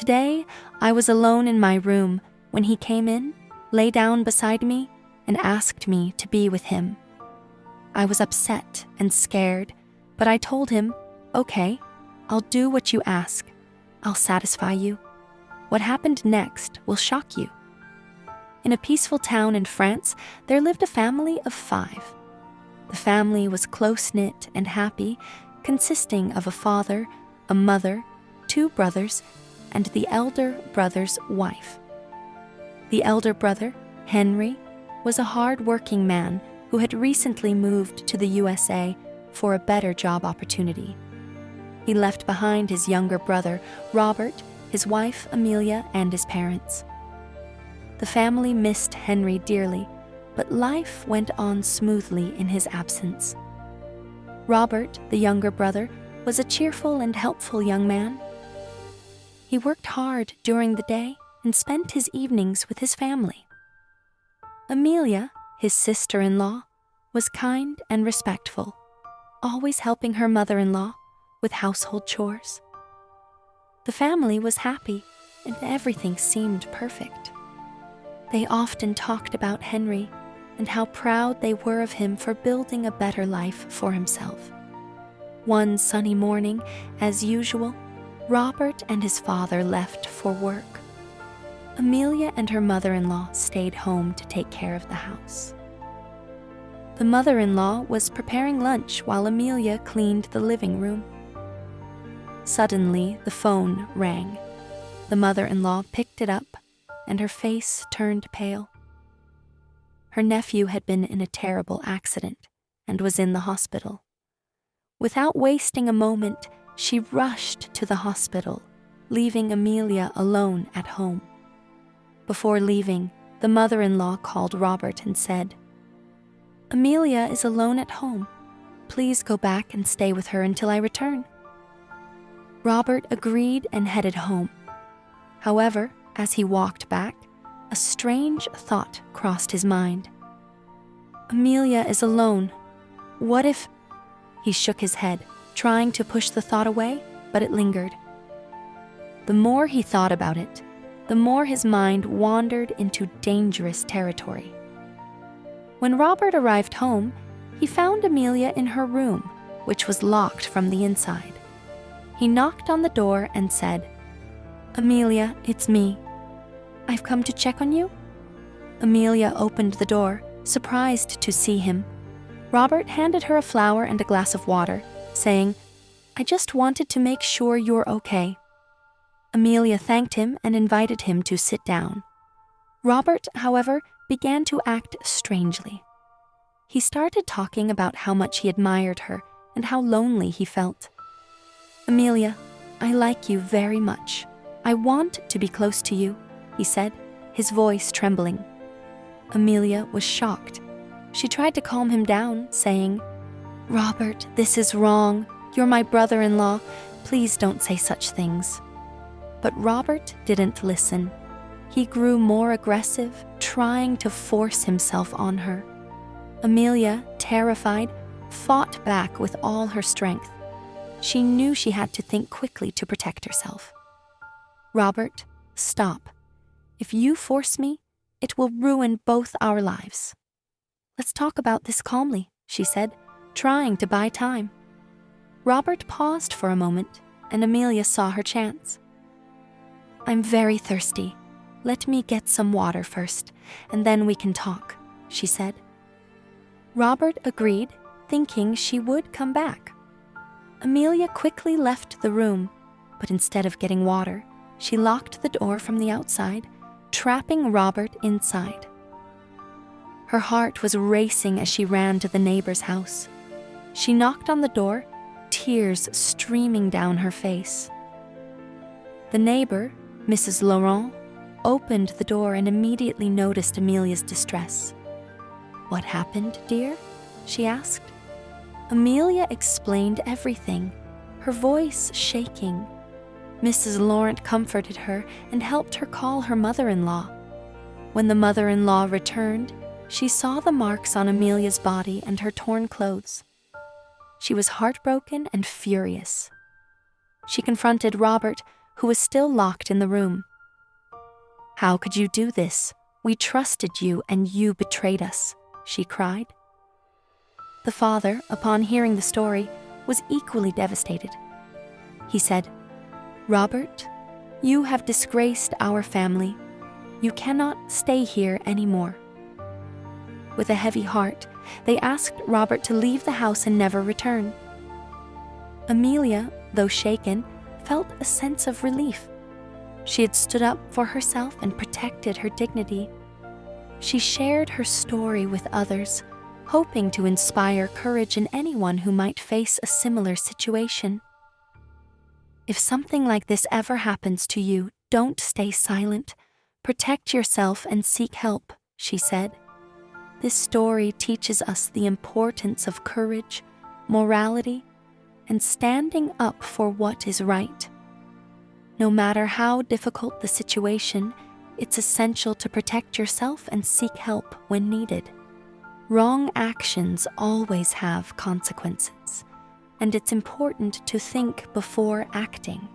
Today, I was alone in my room when he came in, lay down beside me, and asked me to be with him. I was upset and scared, but I told him, "Okay, I'll do what you ask. I'll satisfy you. What happened next will shock you." In a peaceful town in France, there lived a family of 5. The family was close-knit and happy, consisting of a father, a mother, 2 brothers, and the elder brother's wife. The elder brother, Henry, was a hard-working man who had recently moved to the USA for a better job opportunity. He left behind his younger brother, Robert, his wife, Amelia, and his parents. The family missed Henry dearly, but life went on smoothly in his absence. Robert, the younger brother, was a cheerful and helpful young man. He worked hard during the day and spent his evenings with his family. Amelia, his sister-in-law, was kind and respectful, always helping her mother-in-law with household chores. The family was happy and everything seemed perfect. They often talked about Henry and how proud they were of him for building a better life for himself. One sunny morning, as usual, Robert and his father left for work. Amelia and her mother-in-law stayed home to take care of the house. The mother-in-law was preparing lunch while Amelia cleaned the living room. Suddenly, the phone rang. The mother-in-law picked it up, and her face turned pale. Her nephew had been in a terrible accident and was in the hospital. Without wasting a moment, she rushed to the hospital, leaving Amelia alone at home. Before leaving, the mother-in-law called Robert and said, "Amelia is alone at home. Please go back and stay with her until I return." Robert agreed and headed home. However, as he walked back, a strange thought crossed his mind. Amelia is alone. What if... He shook his head, trying to push the thought away, but it lingered. The more he thought about it, the more his mind wandered into dangerous territory. When Robert arrived home, he found Amelia in her room, which was locked from the inside. He knocked on the door and said, "Amelia, it's me. I've come to check on you." Amelia opened the door, surprised to see him. Robert handed her a flower and a glass of water, saying, "I just wanted to make sure you're okay." Amelia thanked him and invited him to sit down. Robert, however, began to act strangely. He started talking about how much he admired her and how lonely he felt. "Amelia, I like you very much. I want to be close to you," he said, his voice trembling. Amelia was shocked. She tried to calm him down, saying, "Robert, this is wrong. You're my brother-in-law. Please don't say such things." But Robert didn't listen. He grew more aggressive, trying to force himself on her. Amelia, terrified, fought back with all her strength. She knew she had to think quickly to protect herself. "Robert, stop. If you force me, it will ruin both our lives." "Let's talk about this calmly," she said, trying to buy time. Robert paused for a moment, and Amelia saw her chance. "I'm very thirsty. Let me get some water first, and then we can talk," she said. Robert agreed, thinking she would come back. Amelia quickly left the room, but instead of getting water, she locked the door from the outside, trapping Robert inside. Her heart was racing as she ran to the neighbor's house. She knocked on the door, tears streaming down her face. The neighbor, Mrs. Laurent, opened the door and immediately noticed Amelia's distress. "What happened, dear?" she asked. Amelia explained everything, her voice shaking. Mrs. Laurent comforted her and helped her call her mother-in-law. When the mother-in-law returned, she saw the marks on Amelia's body and her torn clothes. She was heartbroken and furious. She confronted Robert, who was still locked in the room. "How could you do this? We trusted you and you betrayed us," she cried. The father, upon hearing the story, was equally devastated. He said, "Robert, you have disgraced our family. You cannot stay here anymore." With a heavy heart, they asked Robert to leave the house and never return. Amelia, though shaken, felt a sense of relief. She had stood up for herself and protected her dignity. She shared her story with others, hoping to inspire courage in anyone who might face a similar situation. If something like this ever happens to you, don't stay silent. Protect yourself and seek help, she said. This story teaches us the importance of courage, morality, and standing up for what is right. No matter how difficult the situation, it's essential to protect yourself and seek help when needed. Wrong actions always have consequences, and it's important to think before acting.